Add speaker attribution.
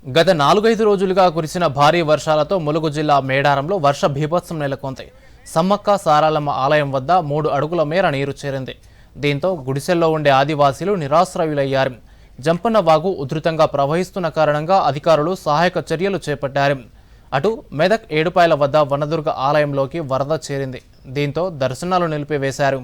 Speaker 1: గత 4-5 రోజులుగా కురిసిన భారీ వర్షాలతో ములుగు జిల్లా మేడారంలో వర్ష బీభత్సం నెలకొంది. సమ్మక్క సారాలమ్మ ఆలయం వద్ద 3 అడుగుల మేర నీరు చేరింది. దీంతో గుడిసెల్లో ఉండే ఆదివాసీలు నిరాశ్రయులయ్యారు. జంపన్న వాగు ఉధృతంగా ప్రవహిస్తున్న కారణంగా అధికారులు సహాయక చర్యలు చేపట్టారు. అటు మెదక్ ఏడుపాయల వద్ద వనదుర్గ ఆలయంలోకి వరద చేరింది. దీంతో దర్శనాలు నిలిపివేశారు.